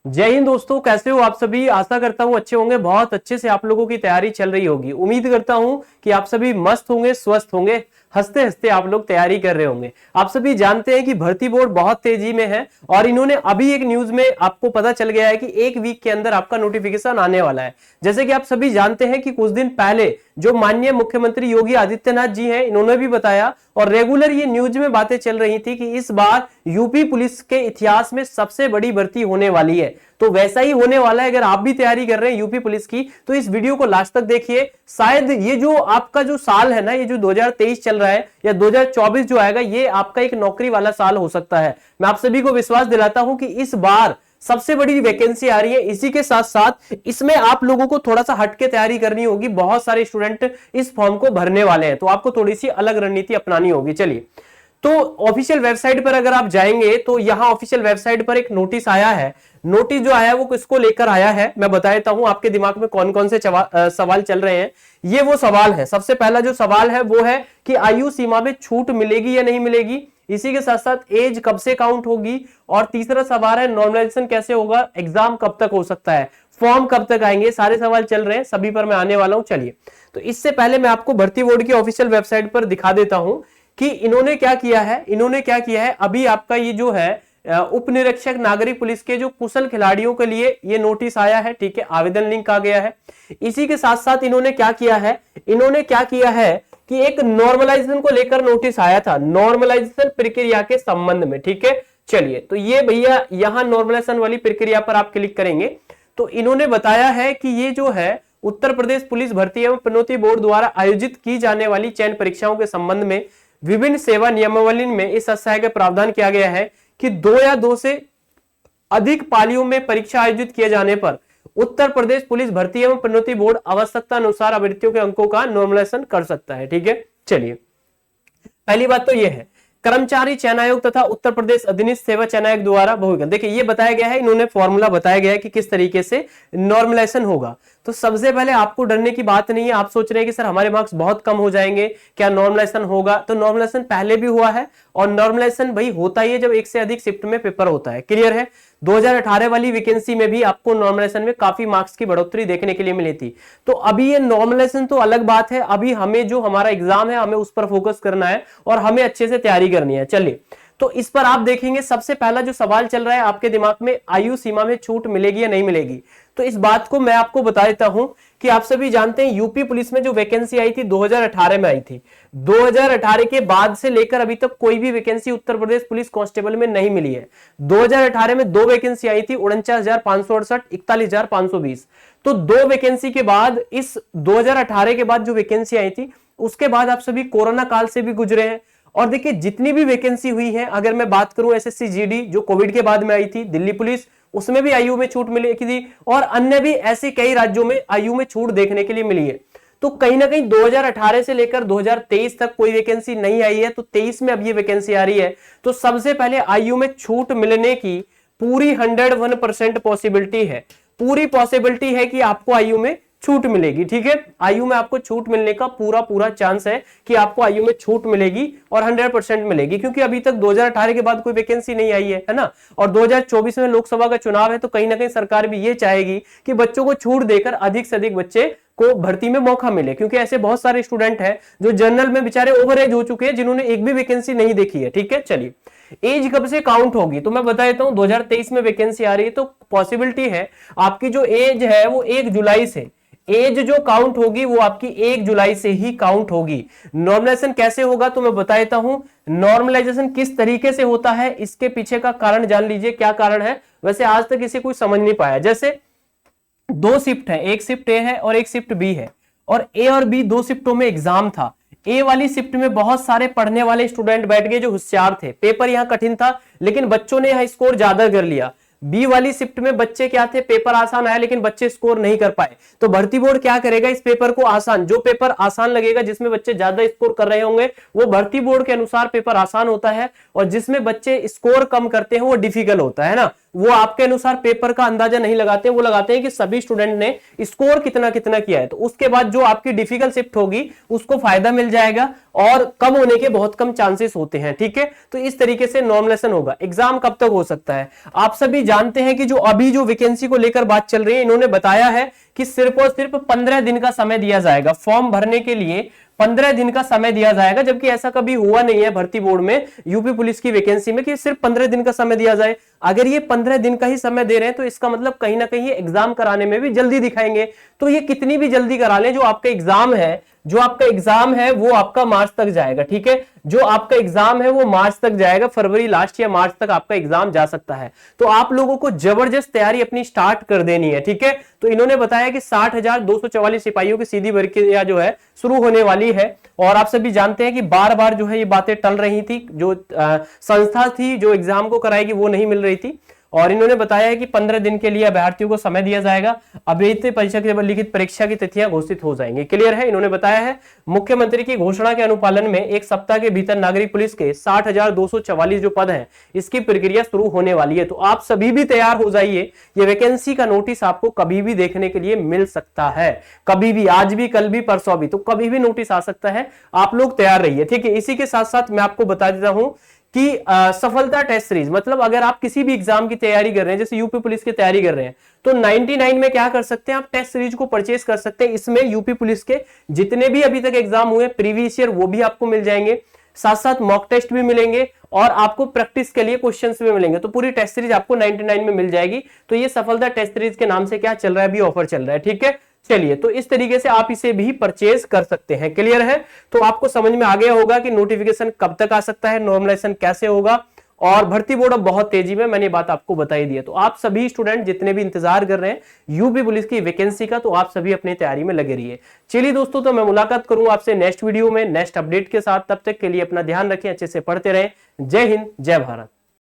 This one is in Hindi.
जय हिंद दोस्तों, कैसे हो आप सभी। आशा करता हूं अच्छे होंगे। बहुत अच्छे से आप लोगों की तैयारी चल रही होगी। उम्मीद करता हूं कि आप सभी मस्त होंगे, स्वस्थ होंगे, हंसते हंसते आप लोग तैयारी कर रहे होंगे। आप सभी जानते हैं कि भर्ती बोर्ड बहुत तेजी में है और इन्होंने अभी एक न्यूज में आपको पता चल गया है कि एक वीक के अंदर आपका नोटिफिकेशन आने वाला है। जैसे कि आप सभी जानते हैं कि कुछ दिन पहले जो माननीय मुख्यमंत्री योगी आदित्यनाथ जी हैं, इन्होंने भी बताया और रेगुलर ये न्यूज में बातें चल रही थी कि इस बार यूपी पुलिस के इतिहास में सबसे बड़ी भर्ती होने वाली है। तो वैसा ही होने वाला है। अगर आप भी तैयारी कर रहे हैं यूपी पुलिस की तो इस वीडियो को लास्ट तक देखिए। शायद ये जो आपका जो साल है ना, ये जो 2023 चल रहा है या 2024 जो आएगा, ये आपका एक नौकरी वाला साल हो सकता है। मैं आप सभी को विश्वास दिलाता हूं कि इस बार सबसे बड़ी वैकेंसी आ रही है। इसी के साथ साथ इसमें आप लोगों को थोड़ा सा हटके तैयारी करनी होगी। बहुत सारे स्टूडेंट इस फॉर्म को भरने वाले हैं, तो आपको थोड़ी सी अलग रणनीति अपनानी होगी। चलिए, तो ऑफिशियल वेबसाइट पर अगर आप जाएंगे तो यहां ऑफिशियल वेबसाइट पर एक नोटिस आया है। नोटिस जो आया है वो किसको लेकर आया है, मैं बता देता हूं। आपके दिमाग में कौन कौन से सवाल चल रहे हैं। ये वो सवाल है। सबसे पहला जो सवाल है वो है कि आयु सीमा में छूट मिलेगी या नहीं मिलेगी। इसी के साथ साथ एज कब से काउंट होगी। और तीसरा सवाल है नॉर्मलाइजेशन कैसे होगा, एग्जाम कब तक हो सकता है, फॉर्म कब तक आएंगे। सारे सवाल चल रहे हैं, सभी पर मैं आने वाला हूं। चलिए, तो इससे पहले मैं आपको भर्ती बोर्ड की ऑफिशियल वेबसाइट पर दिखा देता हूं कि इन्होंने क्या किया है। अभी आपका ये जो है उप निरीक्षक नागरिक पुलिस के जो कुशल खिलाड़ियों के लिए ये नोटिस आया है। ठीक है, आवेदन लिंक आ गया है। इसी के साथ साथ इन्होंने क्या किया है कि एक नॉर्मलाइजेशन को लेकर नोटिस आया था, नॉर्मलाइजेशन प्रक्रिया के संबंध में। ठीक है, चलिए, तो ये भैया यहां नॉर्मलाइजेशन वाली प्रक्रिया पर आप क्लिक करेंगे तो इन्होंने बताया है कि ये जो है उत्तर प्रदेश पुलिस भर्ती एवं प्रोन्नति बोर्ड द्वारा आयोजित की जाने वाली चयन परीक्षाओं के संबंध में विभिन्न सेवा नियमावली में इस अध्याय का प्रावधान किया गया है कि 2 या 2 से अधिक पालियों में परीक्षा आयोजित किए जाने पर उत्तर प्रदेश पुलिस भर्ती एवं प्रोन्नति बोर्ड आवश्यकता अनुसार अभ्यर्थियों के अंकों का नॉर्मलाइजेशन कर सकता है। ठीक है, चलिए, पहली बात तो यह है कर्मचारी चयन आयोग तथा उत्तर प्रदेश अधीनस्थ सेवा चयन आयोग द्वारा बहुविकल्प। देखिए, ये बताया गया है, इन्होंने फॉर्मूला बताया गया है कि किस तरीके से नॉर्मलाइजेशन होगा। तो सबसे पहले आपको डरने की बात नहीं है। आप सोच रहे हैं कि सर हमारे मार्क्स बहुत कम हो जाएंगे, क्या नॉर्मलाइजेशन होगा। तो नॉर्मलाइजेशन पहले भी हुआ है और नॉर्मलाइजेशन भाई होता ही है जब एक से अधिक शिफ्ट में पेपर होता है। क्लियर है। 2018 वाली वैकेंसी में भी आपको नॉर्मलाइजेशन में काफी मार्क्स की बढ़ोतरी देखने के लिए मिली थी। तो अभी ये नॉर्मलाइजेशन तो अलग बात है। अभी हमें जो हमारा एग्जाम है हमें उस पर फोकस करना है और हमें अच्छे से तैयारी करनी है। चलिए, तो इस पर आप देखेंगे सबसे पहला जो सवाल चल रहा है आपके दिमाग में, आयु सीमा में छूट मिलेगी या नहीं मिलेगी। तो इस बात को मैं आपको बता देता हूं कि आप सभी जानते हैं यूपी पुलिस में जो वैकेंसी आई थी 2018 में आई थी। 2018 के बाद से लेकर अभी तक कोई भी vacancy Uttar Pradesh police constable में नहीं मिली है। 2018 में 2 वैकेंसी आई थी, 49,568, 41,520। तो 2 वैकेंसी के बाद, इस 2018 के बाद जो वैकेंसी आई थी उसके बाद आप सभी कोरोना काल से भी गुजरे हैं। और देखिए, जितनी भी वैकेंसी हुई है, अगर मैं बात करूं एसएससी जीडी जो कोविड के बाद में आई थी, दिल्ली पुलिस, उसमें भी आयु में छूट मिली थी और अन्य भी ऐसे कई राज्यों में आयु में छूट देखने के लिए मिली है। तो कहीं ना कहीं 2018 से लेकर 2023 तक कोई वैकेंसी नहीं आई है, तो 23 में अब ये वैकेंसी आ रही है। तो सबसे पहले आयु में छूट मिलने की पूरी 101% पॉसिबिलिटी है। पूरी पॉसिबिलिटी है कि आपको आयु में छूट मिलेगी। ठीक है, आयु में आपको छूट मिलने का पूरा चांस है कि आपको आयु में छूट मिलेगी और 100% मिलेगी, क्योंकि अभी तक 2018 के बाद कोई वैकेंसी नहीं आई है ना। और 2024 में लोकसभा का चुनाव है, तो कहीं ना कहीं सरकार भी ये चाहेगी कि बच्चों को छूट देकर अधिक से अधिक बच्चे को भर्ती में मौका मिले, क्योंकि ऐसे बहुत सारे स्टूडेंट हैं जो जनरल में बेचारे ओवर एज हो चुके हैं, जिन्होंने एक भी वैकेंसी नहीं देखी है। ठीक है, चलिए, एज कब से काउंट होगी तो मैं बता देता हूं। 2023 में वैकेंसी आ रही है, तो पॉसिबिलिटी है आपकी जो एज है वो 1 जुलाई से, एज जो काउंट होगी वो आपकी 1 जुलाई से ही काउंट होगी। नॉर्मलाइजेशन कैसे होगा तो मैं बता देता हूं। नॉर्मलाइजेशन किस तरीके से होता है, इसके पीछे का कारण जान लीजिए। क्या कारण है, वैसे आज तक इसे कोई समझ नहीं पाया। जैसे 2 शिफ्ट है, एक शिफ्ट ए है और एक शिफ्ट बी है, और ए और बी 2 शिफ्टों में एग्जाम था। ए वाली शिफ्ट में बहुत सारे पढ़ने वाले स्टूडेंट बैठ गए जो होशियार थे, पेपर यहां कठिन था लेकिन बच्चों ने यहां स्कोर ज्यादा कर लिया। बी वाली शिफ्ट में बच्चे क्या थे, पेपर आसान आया लेकिन बच्चे स्कोर नहीं कर पाए। तो भर्ती बोर्ड क्या करेगा, इस पेपर को आसान, जो पेपर आसान लगेगा, जिसमें बच्चे ज्यादा स्कोर कर रहे होंगे, वो भर्ती बोर्ड के अनुसार पेपर आसान होता है, और जिसमें बच्चे स्कोर कम करते हैं वो डिफिकल्ट होता है ना। वो आपके अनुसार पेपर का अंदाजा नहीं लगाते, वो लगाते हैं कि सभी स्टूडेंट ने स्कोर कितना कितना किया है। तो उसके बाद जो आपकी डिफिकल्ट शिफ्ट होगी उसको फायदा मिल जाएगा और कम होने के बहुत कम चांसेस होते हैं। ठीक है, तो इस तरीके से नॉर्मलाइजेशन होगा। एग्जाम कब तक हो सकता है, आप सभी जानते हैं कि जो अभी जो वैकेंसी को लेकर बात चल रही है, इन्होंने बताया है कि सिर्फ और सिर्फ 15 दिन का समय दिया जाएगा फॉर्म भरने के लिए। 15 दिन का समय दिया जाएगा, जबकि ऐसा कभी हुआ नहीं है भर्ती बोर्ड में यूपी पुलिस की वैकेंसी में कि सिर्फ 15 दिन का समय दिया जाए। अगर ये 15 दिन का ही समय दे रहे हैं तो इसका मतलब कहीं ना कहीं एग्जाम कराने में भी जल्दी दिखाएंगे। तो ये कितनी भी जल्दी करा लें, जो आपका एग्जाम है वो आपका मार्च तक जाएगा। ठीक है, जो आपका एग्जाम है वो मार्च तक जाएगा, फरवरी लास्ट या मार्च तक आपका एग्जाम जा सकता है। तो आप लोगों को जबरदस्त तैयारी अपनी स्टार्ट कर देनी है। ठीक है, तो इन्होंने बताया कि 60,244 सिपाहियों की सीधी भर्ती जो है शुरू होने वाली है। और आप सभी जानते हैं कि बार बार जो है ये बातें टल रही थी, जो संस्था थी जो एग्जाम को कराएगी वो नहीं मिल रही थी। और इन्होंने बताया है कि 15 दिन के लिए अभ्यर्थियों को समय दिया जाएगा। अभिलिखित परीक्षा की लिखित परीक्षा की तिथियां घोषित हो जाएंगी। क्लियर है, इन्होंने बताया है मुख्यमंत्री की घोषणा के अनुपालन में एक सप्ताह के भीतर नागरिक पुलिस के 60,244 जो पद हैं इसकी प्रक्रिया शुरू होने वाली है। तो आप सभी भी तैयार हो जाइए, ये वैकेंसी का नोटिस आपको कभी भी देखने के लिए मिल सकता है, कभी भी, आज भी, कल भी, परसों भी, तो कभी भी नोटिस आ सकता है। आप लोग तैयार रहिए। ठीक है, इसी के साथ साथ मैं आपको बता देता हूं कि सफलता टेस्ट सीरीज, मतलब अगर आप किसी भी एग्जाम की तैयारी कर रहे हैं, जैसे यूपी पुलिस की तैयारी कर रहे हैं, तो 99 में क्या कर सकते हैं, आप टेस्ट सीरीज को परचेज कर सकते हैं। इसमें यूपी पुलिस के जितने भी अभी तक एग्जाम हुए प्रीवियस ईयर वो भी आपको मिल जाएंगे, साथ साथ मॉक टेस्ट भी मिलेंगे और आपको प्रैक्टिस के लिए क्वेश्चंस भी मिलेंगे। तो पूरी टेस्ट सीरीज आपको 99 में मिल जाएगी। तो ये सफलता टेस्ट सीरीज के नाम से क्या चल रहा है, अभी ऑफर चल रहा है। ठीक है, चलिए, तो इस तरीके से आप इसे भी परचेज कर सकते हैं। क्लियर है, तो आपको समझ में आ गया होगा कि नोटिफिकेशन कब तक आ सकता है, नॉर्मलाइजेशन कैसे होगा, और भर्ती बोर्ड अब बहुत तेजी में, मैंने बात आपको बताई दी है। तो आप सभी स्टूडेंट जितने भी इंतजार कर रहे हैं यूपी पुलिस की वैकेंसी का, तो आप सभी अपनी तैयारी में लगे रहिए। चलिए दोस्तों, तो मैं मुलाकात करूंगा आपसे नेक्स्ट वीडियो में नेक्स्ट अपडेट के साथ। तब तक के लिए अपना ध्यान रखें, अच्छे से पढ़ते रहें। जय हिंद, जय भारत।